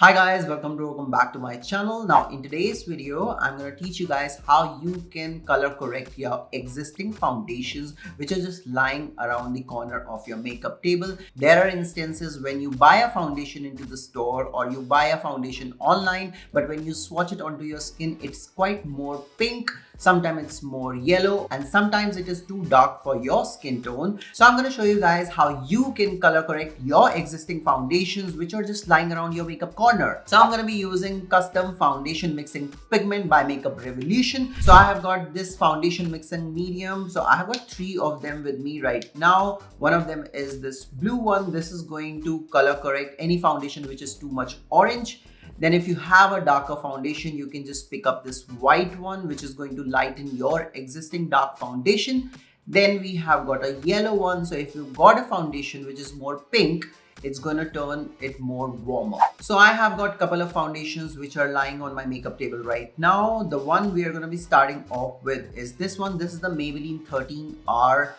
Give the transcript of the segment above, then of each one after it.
Hi guys, welcome back to my channel. Now in today's video, I'm going to teach you guys how you can color correct your existing foundations which are just lying around the corner of your makeup table. There are instances when you buy a foundation into the store or you buy a foundation online, but when you swatch it onto your skin, it's quite more pink. Sometimes it's more yellow and sometimes it is too dark for your skin tone. So I'm going to show you guys how you can color correct your existing foundations which are just lying around your makeup corner. So I'm going to be using custom foundation mixing pigment by Makeup Revolution. So I have got this foundation mixing medium. So I have got 3 of them with me right now. One of them is this blue one. This is going to color correct any foundation which is too much orange. Then if you have a darker foundation, you can just pick up this white one, which is going to lighten your existing dark foundation. Then we have got a yellow one. So if you've got a foundation which is more pink, it's going to turn it more warmer. So I have got a couple of foundations which are lying on my makeup table right now. The one we are going to be starting off with is this one. This is the Maybelline 13R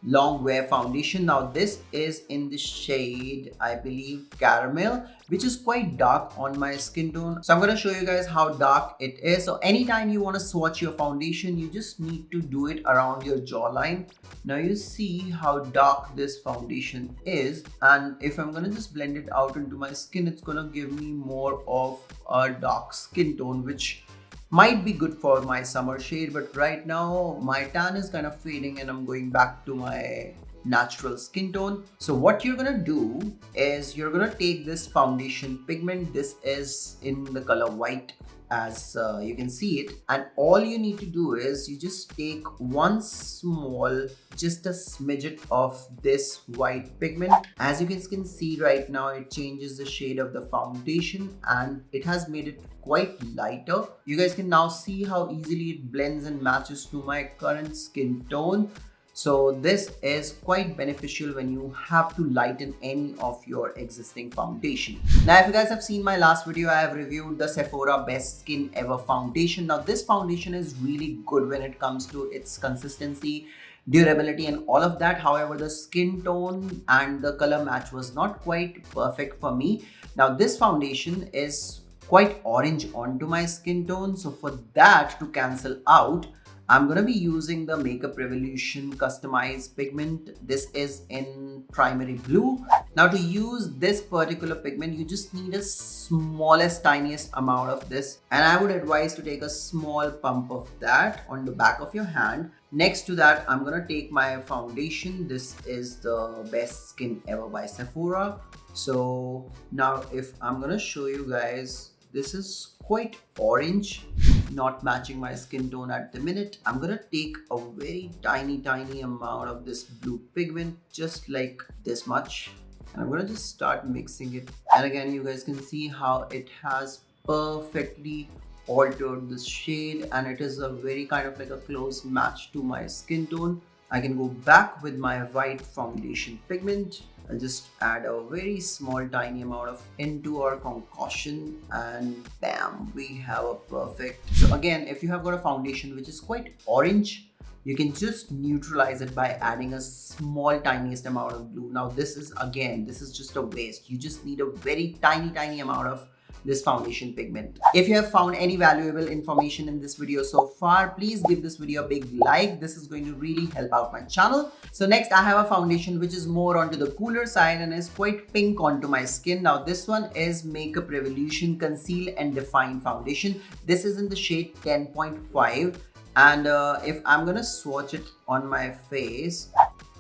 long wear foundation. Now this is in the shade, I believe, caramel, which is quite dark on my skin tone. So I'm going to show you guys how dark it is. So anytime you want to swatch your foundation, you just need to do it around your jawline. Now you see how dark this foundation is, and if I'm going to just blend it out into my skin, it's going to give me more of a dark skin tone, which might be good for my summer shade, but right now my tan is kind of fading and I'm going back to my natural skin tone. So what you're gonna do is you're gonna take this foundation pigment. This is in the color white, as you can see it, and all you need to do is you just take one small, just a smidget of this white pigment. As you can see right now, it changes the shade of the foundation and it has made it quite lighter. You guys can now see how easily it blends and matches to my current skin tone. So this is quite beneficial when you have to lighten any of your existing foundation. Now if you guys have seen my last video, I have reviewed the Sephora Best Skin Ever foundation. Now this foundation is really good when it comes to its consistency, durability and all of that. However, the skin tone and the color match was not quite perfect for me. Now this foundation is quite orange onto my skin tone. So for that to cancel out, I'm going to be using the Makeup Revolution Customise pigment. This is in primary blue. Now to use this particular pigment, you just need a smallest, tiniest amount of this. And I would advise to take a small pump of that on the back of your hand. Next to that, I'm going to take my foundation. This is the Best Skin Ever by Sephora. So now if I'm going to show you guys, this is quite orange, not matching my skin tone at the minute. I'm gonna take a very tiny amount of this blue pigment, just like this much, and I'm gonna just start mixing it. And again, you guys can see how it has perfectly altered this shade, and it is a very kind of like a close match to my skin tone. I can go back with my white foundation pigment. I'll just add a very small tiny amount of into our concoction, and bam, we have a perfect. So again, if you have got a foundation which is quite orange, you can just neutralize it by adding a small tiniest amount of blue. Now this is just a waste. You just need a very tiny amount of this foundation pigment. If you have found any valuable information in this video so far, please give this video a big like. This is going to really help out my channel. So next, I have a foundation which is more onto the cooler side and is quite pink onto my skin. Now this one is Makeup Revolution Conceal and Define Foundation. This is in the shade 10.5, and if I'm gonna swatch it on my face,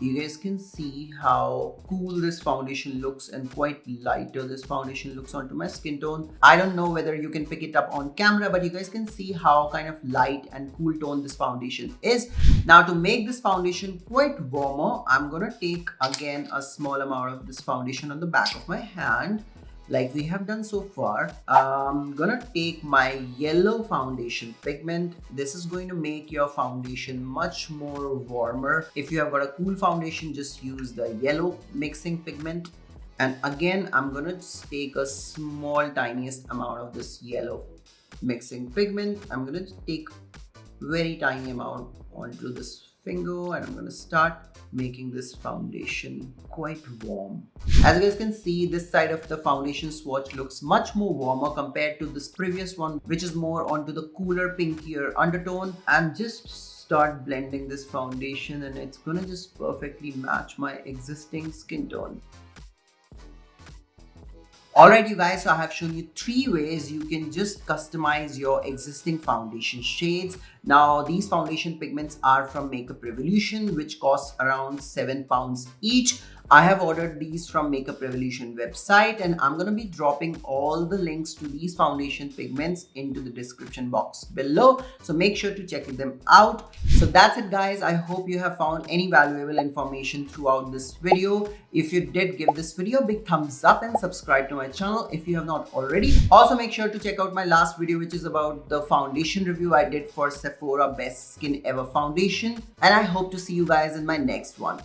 you guys can see how cool this foundation looks and quite lighter this foundation looks onto my skin tone. I don't know whether you can pick it up on camera, but you guys can see how kind of light and cool tone this foundation is. Now to make this foundation quite warmer, I'm gonna take again a small amount of this foundation on the back of my hand, like we have done so far. I'm gonna take my yellow foundation pigment. This is going to make your foundation much more warmer. If you have got a cool foundation, just use the yellow mixing pigment. And again, I'm gonna just take a small tiniest amount of this yellow mixing pigment. I'm gonna take very tiny amount onto this finger and I'm going to start making this foundation quite warm. As you guys can see, this side of the foundation swatch looks much more warmer compared to this previous one, which is more onto the cooler pinkier undertone. And just start blending this foundation and it's gonna just perfectly match my existing skin tone. Alright you guys, so I have shown you 3 ways you can just customize your existing foundation shades. Now these foundation pigments are from Makeup Revolution, which costs around £7 each. I have ordered these from Makeup Revolution website and I'm going to be dropping all the links to these foundation pigments into the description box below. So make sure to check them out. So that's it guys. I hope you have found any valuable information throughout this video. If you did, give this video a big thumbs up and subscribe to my channel if you have not already. Also make sure to check out my last video, which is about the foundation review I did for Sephora Best Skin Ever Foundation. And I hope to see you guys in my next one.